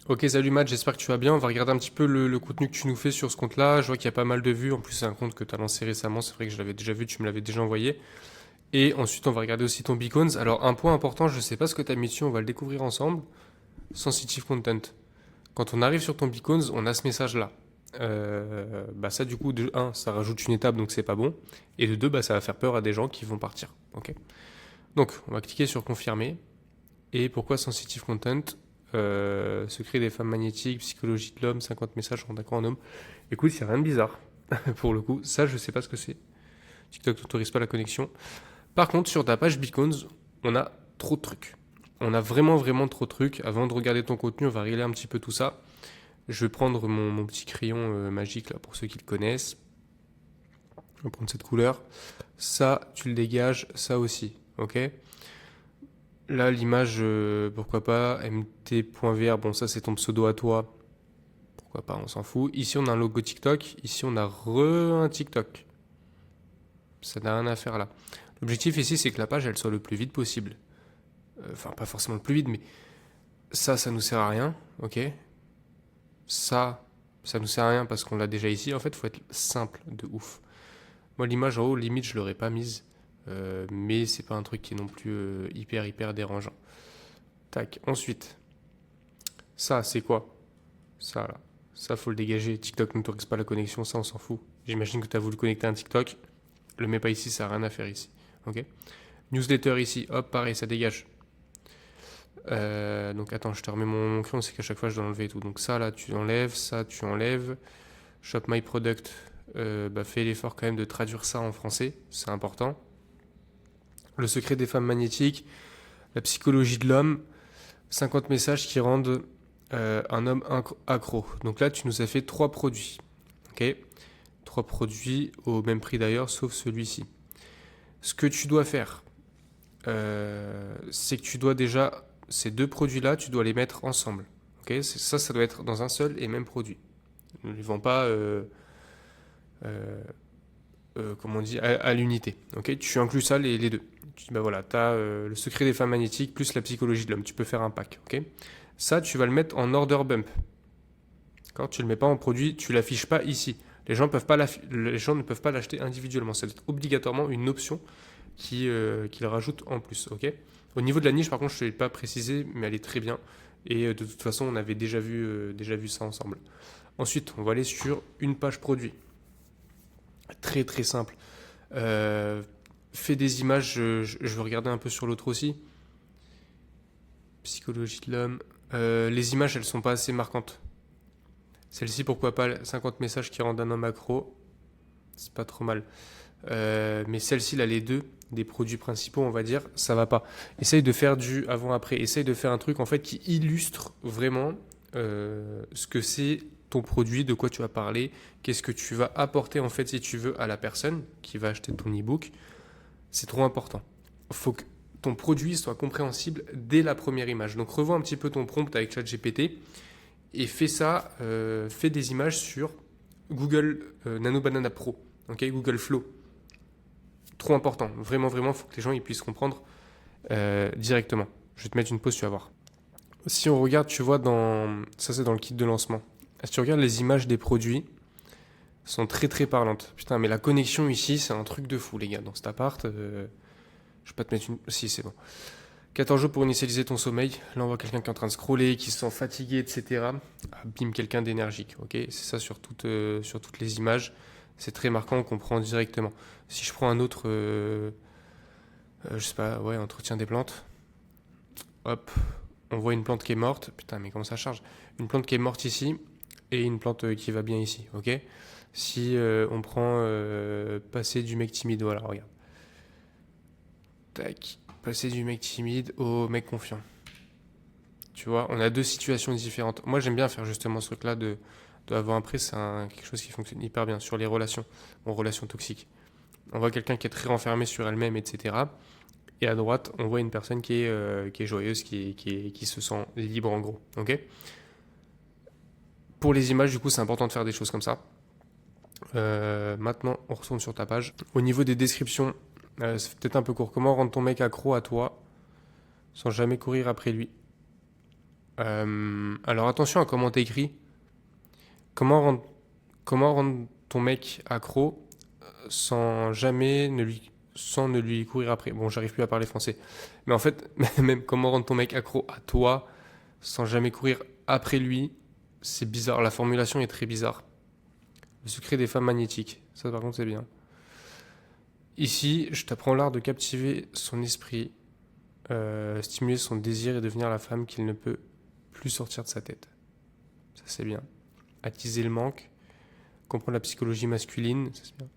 Ok, salut Matt, j'espère que tu vas bien. On va regarder un petit peu le contenu que tu nous fais sur ce compte-là. Je vois qu'il y a pas mal de vues. En plus, c'est un compte que tu as lancé récemment. C'est vrai que je l'avais déjà vu, tu me l'avais déjà envoyé. Et ensuite, on va regarder aussi ton Beacons. Alors, un point important, je ne sais pas ce que tu as mis dessus, on va le découvrir ensemble. Sensitive Content. Quand on arrive sur ton Beacons, on a ce message-là. Bah ça, du coup, de un, ça rajoute une étape, donc c'est pas bon. Et de deux, bah, ça va faire peur à des gens qui vont partir. Ok. Donc, on va cliquer sur confirmer. Et pourquoi sensitive content? Secret des femmes magnétiques, psychologie de l'homme, 50 messages d'accord en homme. Écoute, il n'y a rien de bizarre. Pour le coup, ça, je sais pas ce que c'est. TikTok n'autorise pas la connexion. Par contre, sur ta page Beacons, on a trop de trucs. On a vraiment, vraiment trop de trucs. Avant de regarder ton contenu, on va régler un petit peu tout ça. Je vais prendre mon petit crayon magique, là, pour ceux qui le connaissent. On va prendre cette couleur. Ça, tu le dégages. Ça aussi. Ok. Là, l'image, pourquoi pas, mt.vr, bon ça c'est ton pseudo à toi, pourquoi pas, on s'en fout. Ici on a un logo TikTok, ici on a un TikTok. Ça n'a rien à faire là. L'objectif ici c'est que la page elle soit le plus vite possible. Enfin pas forcément le plus vite, mais ça nous sert à rien, ok. Ça nous sert à rien parce qu'on l'a déjà ici. En fait, il faut être simple de ouf. Moi l'image en haut, limite je l'aurais pas mise, mais c'est pas un truc qui est non plus hyper dérangeant. Tac, ensuite. Ça, c'est quoi? Ça, là. Ça, faut le dégager. TikTok n'autorise pas la connexion, ça, on s'en fout. J'imagine que tu as voulu connecter un TikTok. Le mets pas ici, ça n'a rien à faire ici. Ok. Newsletter ici, hop, pareil, ça dégage. Donc attends, je te remets mon crayon, c'est qu'à chaque fois je dois l'enlever et tout. Donc ça, là, tu enlèves, ça, tu enlèves. Shop My Product, bah, fais l'effort quand même de traduire ça en français, c'est important. Le secret des femmes magnétiques, la psychologie de l'homme, 50 messages qui rendent un homme accro. Donc là, tu nous as fait 3 produits. Ok. 3 produits au même prix d'ailleurs, sauf celui-ci. Ce que tu dois faire, c'est que tu dois déjà, ces deux produits-là, tu dois les mettre ensemble. Ok. Ça doit être dans un seul et même produit. Ne les vends pas, comment on dit, à l'unité. Ok. Tu inclus ça, les deux. Tu dis, bah voilà, tu as le secret des femmes magnétiques plus la psychologie de l'homme. Tu peux faire un pack. Ok. Ça, tu vas le mettre en order bump. Quand tu ne le mets pas en produit, tu ne l'affiches pas ici. Les gens ne peuvent pas l'acheter individuellement. C'est obligatoirement une option qu'ils rajoutent en plus. Ok. Au niveau de la niche, par contre, je ne l'ai pas précisé, mais elle est très bien. Et de toute façon, on avait déjà vu ça ensemble. Ensuite, on va aller sur une page produit. Très simple. Fais des images, je vais regarder un peu sur l'autre aussi. Psychologie de l'homme. Les images, elles sont pas assez marquantes. Celle-ci, pourquoi pas 50 messages qui rendent un homme accro. C'est pas trop mal. Mais celle-ci, là, les deux, des produits principaux, on va dire, ça va pas. Essaye de faire du avant-après. Essaye de faire un truc, en fait, qui illustre vraiment ce que c'est ton produit, de quoi tu vas parler, qu'est-ce que tu vas apporter, en fait, si tu veux, à la personne qui va acheter ton e-book. C'est trop important. Faut que ton produit soit compréhensible dès la première image. Donc, revois un petit peu ton prompt avec ChatGPT et fais des images sur Google Nano Banana Pro, ok, Google Flow. Trop important, vraiment, il faut que les gens ils puissent comprendre directement. Je vais te mettre une pause, tu vas voir. Si on regarde, tu vois, ça c'est dans le kit de lancement. Si tu regardes les images des produits, sont très parlantes. Putain, mais la connexion ici, c'est un truc de fou, les gars. Dans cet appart, je vais pas te mettre une. Si, c'est bon. 14 jours pour initialiser ton sommeil. Là, on voit quelqu'un qui est en train de scroller, qui se sent fatigué, etc. Ah, bim, quelqu'un d'énergique. Ok, c'est ça sur toutes les images. C'est très marquant, on comprend directement. Si je prends un autre, je sais pas, ouais, entretien des plantes. Hop, on voit une plante qui est morte. Putain, mais comment ça charge? Une plante qui est morte ici et une plante qui va bien ici. Ok. Si on prend passer du mec timide, voilà, regarde. Tac. Passer du mec timide au mec confiant. Tu vois, on a deux situations différentes. Moi, j'aime bien faire justement ce truc-là de avant-après. C'est quelque chose qui fonctionne hyper bien sur les relations, relations toxiques. On voit quelqu'un qui est très renfermé sur elle-même, etc. Et à droite, on voit une personne qui est joyeuse, qui se sent libre en gros. Ok. Pour les images, du coup, c'est important de faire des choses comme ça. Maintenant, on retourne sur ta page. Au niveau des descriptions, c'est peut-être un peu court. Comment rendre ton mec accro à toi sans jamais courir après lui? Alors attention à comment t'écris. Comment rendre, comment rendre ton mec accro sans jamais sans ne lui courir après. Bon, j'arrive plus à parler français. Mais en fait, même comment rendre ton mec accro à toi sans jamais courir après lui, c'est bizarre. La formulation est très bizarre. Le secret des femmes magnétiques. Ça, par contre, c'est bien. Ici, je t'apprends l'art de captiver son esprit, stimuler son désir et devenir la femme qu'il ne peut plus sortir de sa tête. Ça, c'est bien. Attiser le manque, comprendre la psychologie masculine, ça, c'est bien.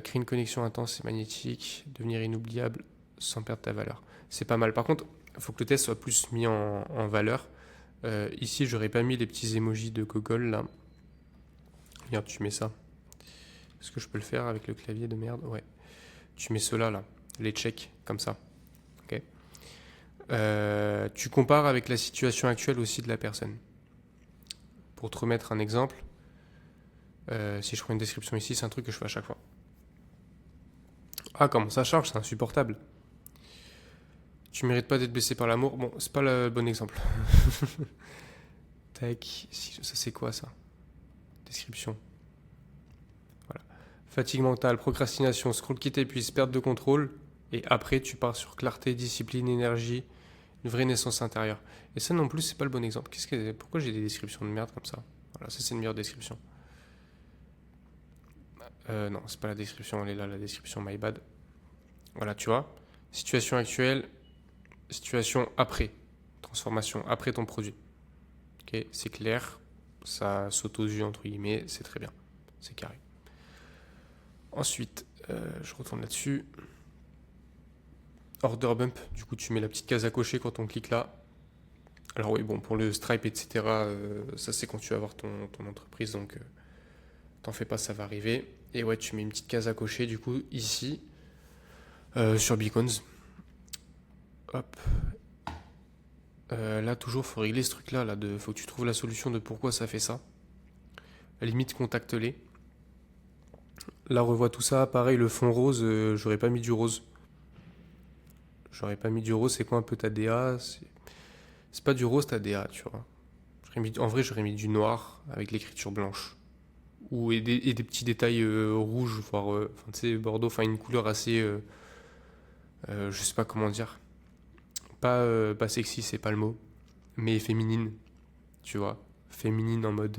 Créer une connexion intense et magnétique, devenir inoubliable sans perdre ta valeur. C'est pas mal. Par contre, il faut que le test soit plus mis en valeur. Ici, j'aurais pas mis les petits emojis de gogol là. Regarde, tu mets ça. Est-ce que je peux le faire avec le clavier de merde? Ouais. Tu mets ceux-là, là. Les checks, comme ça. Ok. Tu compares avec la situation actuelle aussi de la personne. Pour te remettre un exemple, si je prends une description ici, c'est un truc que je fais à chaque fois. Ah, comment ça charge, c'est insupportable. Tu mérites pas d'être blessé par l'amour. Bon, c'est pas le bon exemple. Tac, ça c'est quoi ça? Description. Voilà. Fatigue mentale, procrastination, scroll qui t'épuise, perte de contrôle. Et après, tu pars sur clarté, discipline, énergie, une vraie naissance intérieure. Et ça non plus, c'est pas le bon exemple. Pourquoi j'ai des descriptions de merde comme ça? Voilà, ça c'est une meilleure description. Non, c'est pas la description, elle est là, la description, my bad. Voilà, tu vois. Situation actuelle, situation après. Transformation après ton produit. Ok, c'est clair, ça saute aux yeux entre guillemets, c'est très bien, c'est carré. Ensuite, je retourne là-dessus. Order bump, du coup tu mets la petite case à cocher quand on clique là. Alors oui, bon, pour le Stripe, etc., ça c'est quand tu vas avoir ton entreprise, donc t'en fais pas, ça va arriver. Et ouais, tu mets une petite case à cocher, du coup, ici, sur Beacons. Hop. Là, toujours, faut régler ce truc-là, faut que tu trouves la solution de pourquoi ça fait ça. À la limite, contacte-les. Là, revois tout ça. Pareil, le fond rose, j'aurais pas mis du rose. J'aurais pas mis du rose, c'est quoi un peu ta DA? C'est pas du rose ta DA, tu vois. En vrai, j'aurais mis du noir avec l'écriture blanche. Et des petits détails rouges, voire tu sais, bordeaux, enfin une couleur assez. Je sais pas comment dire. Pas sexy, c'est pas le mot. Mais féminine, tu vois. Féminine en mode.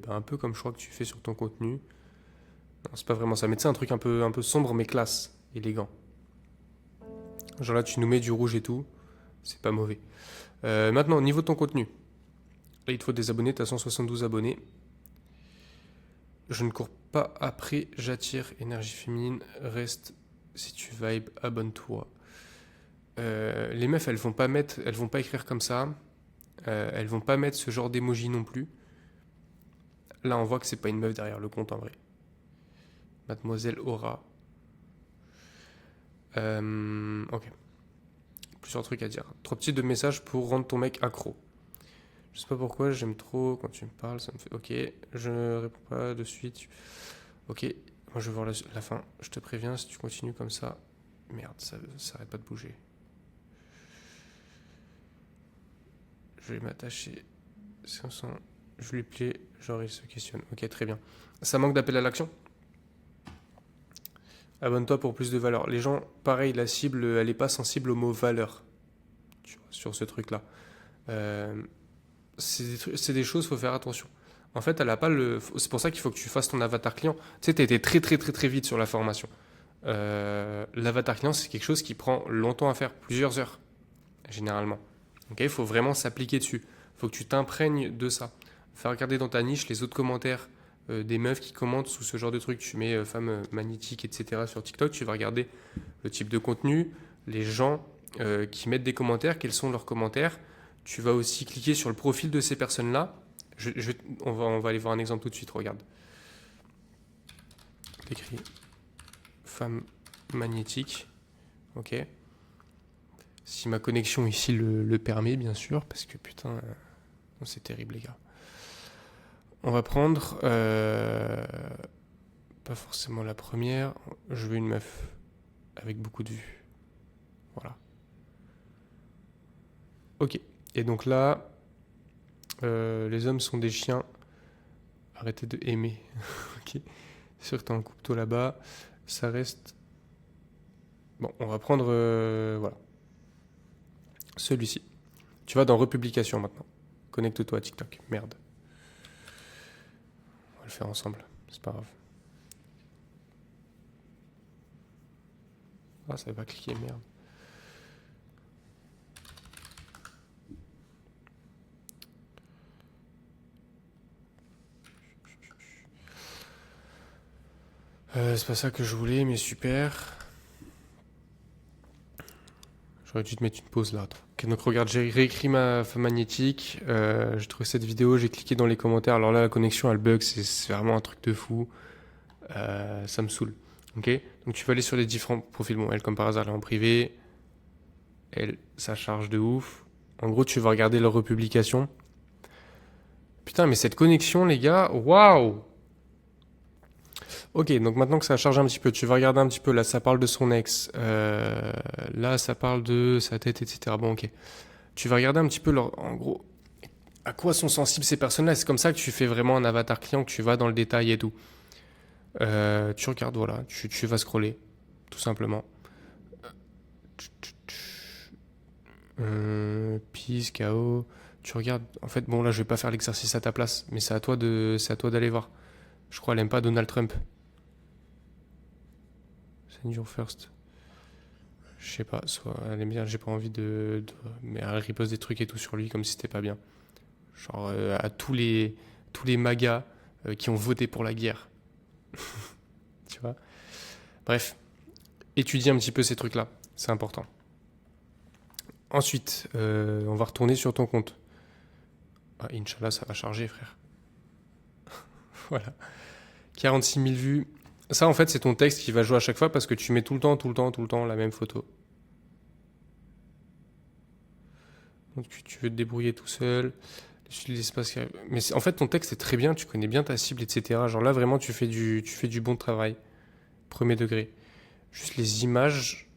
Un peu comme je crois que tu fais sur ton contenu. Non, c'est pas vraiment ça. Mais tu sais, un truc un peu sombre, mais classe, élégant. Genre là, tu nous mets du rouge et tout. C'est pas mauvais. Maintenant, au niveau de ton contenu. Là, il te faut des abonnés. Tu as 172 abonnés. Je ne cours pas après, j'attire énergie féminine. Reste si tu vibes, abonne-toi. Les meufs, elles vont pas écrire comme ça. Elles vont pas mettre ce genre d'émoji non plus. Là, on voit que c'est pas une meuf derrière le compte en vrai. Mademoiselle Aura. Ok. Plusieurs trucs à dire. 3 petits de messages pour rendre ton mec accro. Je sais pas pourquoi, j'aime trop quand tu me parles, ça me fait. Ok, je ne réponds pas de suite. Ok, moi je vais voir la fin. Je te préviens, si tu continues comme ça. Merde, ça arrête pas de bouger. Je vais m'attacher. Je lui plais, genre il se questionne. Ok, très bien. Ça manque d'appel à l'action. Abonne-toi pour plus de valeur. Les gens, pareil, la cible, elle n'est pas sensible au mot valeur. Tu vois, sur ce truc-là. C'est des choses, il faut faire attention. En fait, elle a pas le. C'est pour ça qu'il faut que tu fasses ton avatar client. Tu sais, tu as été très très très très vite sur la formation. L'avatar client, c'est quelque chose qui prend longtemps à faire, plusieurs heures, généralement. Ok, il faut vraiment s'appliquer dessus. Il faut que tu t'imprègnes de ça. Faire regarder dans ta niche les autres commentaires des meufs qui commentent sous ce genre de truc. Tu mets femme magnétique, etc. sur TikTok, tu vas regarder le type de contenu, les gens qui mettent des commentaires, quels sont leurs commentaires. Tu vas aussi cliquer sur le profil de ces personnes-là. On va aller voir un exemple tout de suite, regarde. T'écris femme magnétique. Ok. Si ma connexion ici le permet, bien sûr, parce que putain, c'est terrible, les gars. On va prendre pas forcément la première. Je veux une meuf avec beaucoup de vues. Voilà. Ok. Et donc là, Les hommes sont des chiens. Arrêtez de aimer. Ok. C'est sûr que t'as un couteau là-bas. Ça reste... Bon, on va prendre... voilà. Celui-ci. Tu vas dans Republication maintenant. Connecte-toi à TikTok. Merde. On va le faire ensemble. C'est pas grave. Ah, ça va pas cliquer, merde. C'est pas ça que je voulais, mais super. J'aurais dû te mettre une pause là. Ok, donc regarde, j'ai réécrit ma femme magnétique. J'ai trouvé cette vidéo, j'ai cliqué dans les commentaires. Alors là, la connexion, elle bug, c'est vraiment un truc de fou. Ça me saoule. Ok. Donc tu vas aller sur les différents profils. Bon, elle, comme par hasard, elle est en privé. Elle, ça charge de ouf. En gros, tu vas regarder leurs republications. Putain, mais cette connexion, les gars, waouh! Ok, donc maintenant que ça charge un petit peu, tu vas regarder un petit peu. Là, ça parle de son ex. Là, ça parle de sa tête, etc. Bon, ok. Tu vas regarder un petit peu, en gros, à quoi sont sensibles ces personnes-là. C'est comme ça que tu fais vraiment un avatar client, que tu vas dans le détail et tout. Tu regardes, voilà, tu vas scroller, tout simplement. Peace, KO. Tu regardes. En fait, bon, là, je vais pas faire l'exercice à ta place, mais c'est à toi d'aller voir. Je crois qu'elle aime pas Donald Trump. Send your first. Je sais pas, soit elle aime bien, j'ai pas envie mais elle riposte des trucs et tout sur lui comme si c'était pas bien. Genre à tous les magas qui ont voté pour la guerre. Tu vois. Bref, étudie un petit peu ces trucs-là, c'est important. Ensuite, on va retourner sur ton compte. Ah, Inch'Allah, ça va charger, frère. Voilà. 46 000 vues. Ça, en fait, c'est ton texte qui va jouer à chaque fois parce que tu mets tout le temps la même photo. Donc, tu veux te débrouiller tout seul. L'espace. Mais en fait, ton texte est très bien, tu connais bien ta cible, etc. Genre là, vraiment, tu fais du bon travail. Premier degré. Juste les images.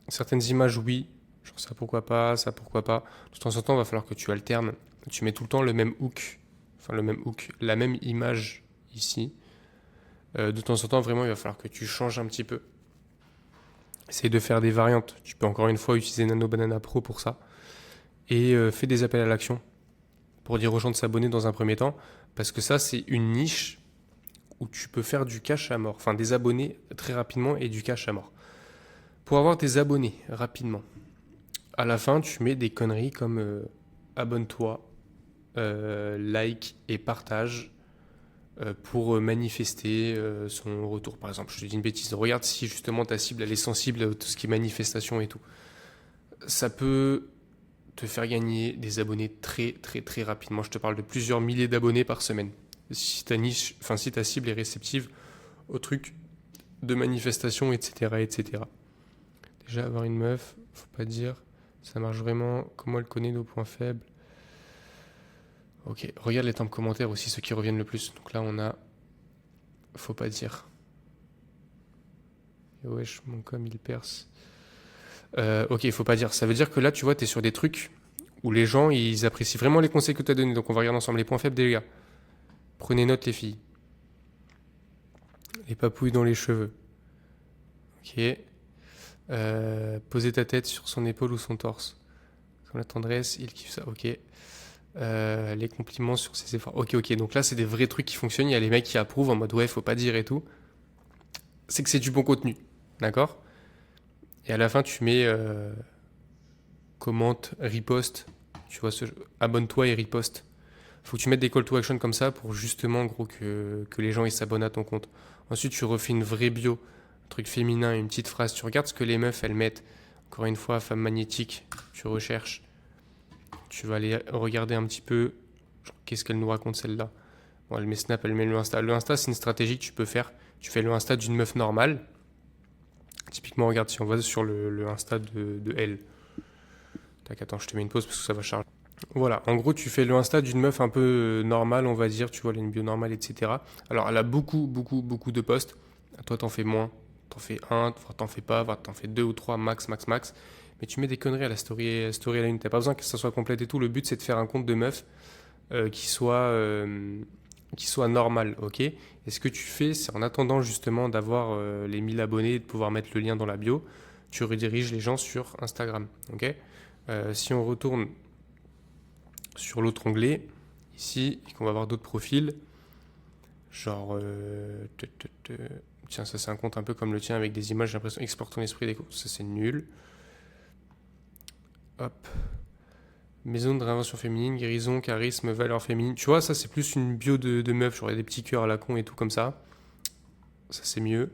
Certaines images, oui. Genre ça, pourquoi pas, ça, pourquoi pas. De temps en temps, il va falloir que tu alternes. Tu mets tout le temps le même hook. Enfin, le même hook. La même image ici. De temps en temps, vraiment, il va falloir que tu changes un petit peu. Essaye de faire des variantes. Tu peux encore une fois utiliser Nano Banana Pro pour ça. Et fais des appels à l'action pour dire aux gens de s'abonner dans un premier temps. Parce que ça, c'est une niche où tu peux faire du cash à mort. Enfin, des abonnés très rapidement et du cash à mort. Pour avoir des abonnés rapidement, à la fin, tu mets des conneries comme abonne-toi, like et partage pour manifester son retour. Par exemple, je te dis une bêtise, regarde si justement ta cible elle est sensible à tout ce qui est manifestation et tout. Ça peut te faire gagner des abonnés très très très rapidement. Je te parle de plusieurs milliers d'abonnés par semaine. Si ta cible est réceptive au truc de manifestation, etc., etc. Déjà avoir une meuf, faut pas dire, ça marche vraiment. Comment elle connaît nos points faibles? Ok, regarde les temps de commentaires aussi, ceux qui reviennent le plus. Donc là, on a. Faut pas dire. Et wesh, mon com, il perce. Ok, faut pas dire. Ça veut dire que là, tu vois, t'es sur des trucs où les gens, ils apprécient vraiment les conseils que tu as donnés. Donc on va regarder ensemble les points faibles des gars. Prenez note, les filles. Les papouilles dans les cheveux. Ok. Poser ta tête sur son épaule ou son torse. Comme la tendresse, il kiffe ça. Ok. Les compliments sur ses efforts. Ok. Donc là, c'est des vrais trucs qui fonctionnent. Il y a les mecs qui approuvent en mode ouais, faut pas dire et tout. C'est que c'est du bon contenu. D'accord? Et à la fin, tu mets commente, riposte. Tu vois, abonne-toi et riposte. Faut que tu mettes des call to action comme ça pour justement, en gros, que les gens ils s'abonnent à ton compte. Ensuite, tu refais une vraie bio, un truc féminin, une petite phrase. Tu regardes ce que les meufs elles mettent. Encore une fois, femme magnétique, tu recherches. Tu vas aller regarder un petit peu. Genre, qu'est-ce qu'elle nous raconte celle-là? Bon, elle met Snap, elle met le Insta. Le Insta, c'est une stratégie que tu peux faire. Tu fais le Insta d'une meuf normale. Typiquement, regarde si on va sur le Insta de elle. Tac, attends, je te mets une pause parce que ça va charger. Voilà, en gros, tu fais le Insta d'une meuf un peu normale, on va dire, tu vois, elle a une bio normale, etc. Alors, elle a beaucoup de posts. Toi, t'en fais moins. T'en fais un, t'en fais pas, t'en fais deux ou trois, max. Mais tu mets des conneries à la story à la une. T'as pas besoin que ça soit complète et tout. Le but, c'est de faire un compte de meuf qui soit normal, ok? Et ce que tu fais, c'est en attendant justement d'avoir les 1000 abonnés et de pouvoir mettre le lien dans la bio, tu rediriges les gens sur Instagram, ok? Si on retourne sur l'autre onglet, ici, et qu'on va avoir d'autres profils, genre, tiens, ça c'est un compte un peu comme le tien avec des images, j'ai l'impression, exporte ton esprit déco, ça c'est nul. Hop. Maison de réinvention féminine, guérison, charisme, valeur féminine. Tu vois, ça c'est plus une bio de meuf, genre des petits cœurs à la con et tout comme ça. Ça c'est mieux.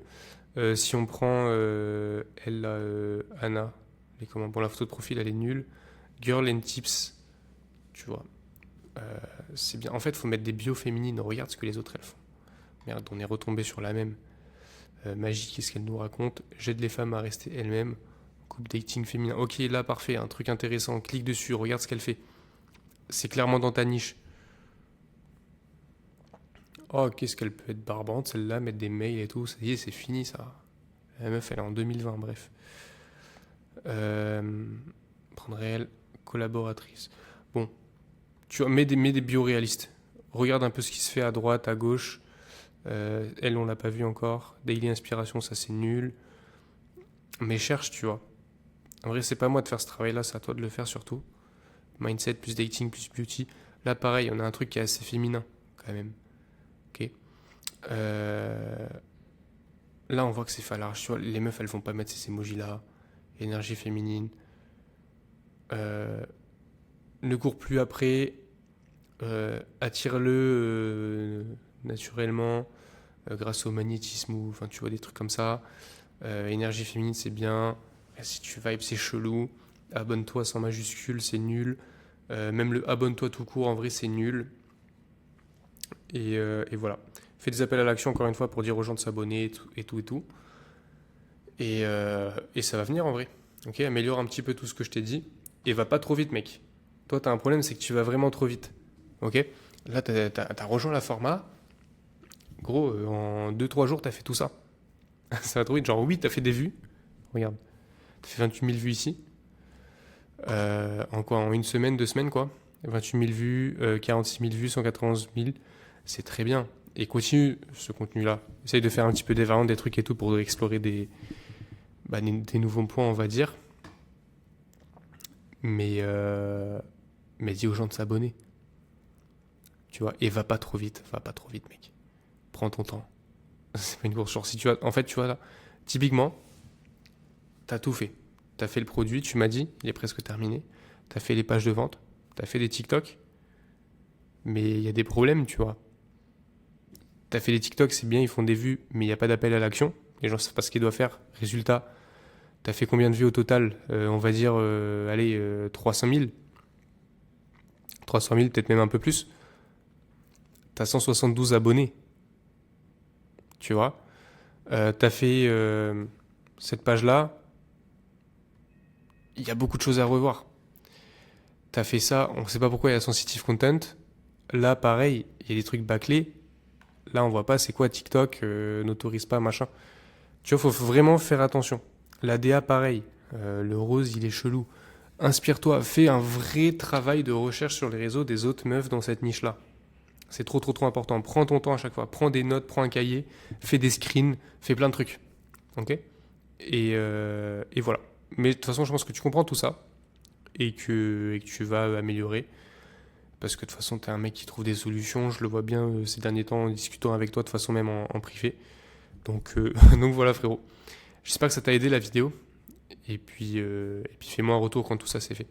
Si on prend elle, Anna, bon, la photo de profil elle est nulle. Girl and tips, tu vois. C'est bien. En fait, il faut mettre des bios féminines. Regarde ce que les autres elles font. Merde, on est retombé sur la même. Magie, qu'est-ce qu'elle nous raconte? J'aide les femmes à rester elles-mêmes. Couple dating féminin. Ok, là, parfait, un truc intéressant. Clique dessus, regarde ce qu'elle fait. C'est clairement dans ta niche. Oh, qu'est-ce qu'elle peut être barbante, celle-là, mettre des mails et tout. Ça y est, c'est fini, ça. La meuf, elle est en 2020, bref. Prendre réel, collaboratrice. Bon, tu mets des bios réalistes. Regarde un peu ce qui se fait à droite, à gauche. Elle, on l'a pas vu encore. Daily Inspiration, ça c'est nul. Mais cherche, tu vois. En vrai, c'est pas à moi de faire ce travail-là, c'est à toi de le faire surtout. Mindset plus dating plus beauty. Là, pareil, on a un truc qui est assez féminin, quand même. Ok. Là, on voit que c'est fait à l'arrache. Tu vois, les meufs, elles vont pas mettre ces emojis-là. Énergie féminine. Ne cours plus après. Attire-le naturellement grâce au magnétisme ou enfin tu vois des trucs comme ça. Énergie féminine c'est bien. Si tu vibes c'est chelou. Abonne-toi sans majuscule c'est nul. Même le abonne-toi tout court en vrai c'est nul. Et voilà. Fais des appels à l'action encore une fois pour dire aux gens de s'abonner et tout. Et ça va venir en vrai. Ok, améliore un petit peu tout ce que je t'ai dit. Et va pas trop vite mec. Toi t'as un problème c'est que tu vas vraiment trop vite. Ok. Là t'as rejoint la format. Gros, en 2-3 jours, t'as fait tout ça. Ça va trop vite. Genre, oui, t'as fait des vues. Regarde. T'as fait 28 000 vues ici. En quoi? En une semaine, 2 semaines, quoi. 28 000 vues, 46 000 vues, 191 000. C'est très bien. Et continue ce contenu-là. Essaye de faire un petit peu des variantes, des trucs et tout pour explorer des nouveaux points, on va dire. Mais dis aux gens de s'abonner. Tu vois, et va pas trop vite, mec. Prends ton temps. C'est pas une course. Genre, si tu as, en fait, tu vois là, typiquement, t'as tout fait. T'as fait le produit, tu m'as dit, il est presque terminé. T'as fait les pages de vente, t'as fait des TikTok, mais il y a des problèmes, tu vois. T'as fait les TikTok, c'est bien, ils font des vues, mais il n'y a pas d'appel à l'action. Les gens savent pas ce qu'ils doivent faire. Résultat, t'as fait combien de vues au total? On va dire, 300 000. 300 000, peut-être même un peu plus. T'as 172 abonnés. Tu vois, t'as fait cette page-là, il y a beaucoup de choses à revoir. T'as fait ça, on ne sait pas pourquoi il y a sensitive content. Là, pareil, il y a des trucs bâclés. Là, on voit pas c'est quoi TikTok, n'autorise pas, machin. Tu vois, faut vraiment faire attention. La DA, pareil. Le rose, il est chelou. Inspire-toi, fais un vrai travail de recherche sur les réseaux des autres meufs dans cette niche-là. C'est trop important. Prends ton temps à chaque fois. Prends des notes, prends un cahier, fais des screens, fais plein de trucs. Ok? Et voilà. Mais de toute façon, je pense que tu comprends tout ça et que tu vas améliorer. Parce que de toute façon, tu es un mec qui trouve des solutions. Je le vois bien ces derniers temps en discutant avec toi, de façon même en privé. Donc, donc voilà, frérot. J'espère que ça t'a aidé la vidéo. Et puis fais-moi un retour quand tout ça c'est fait.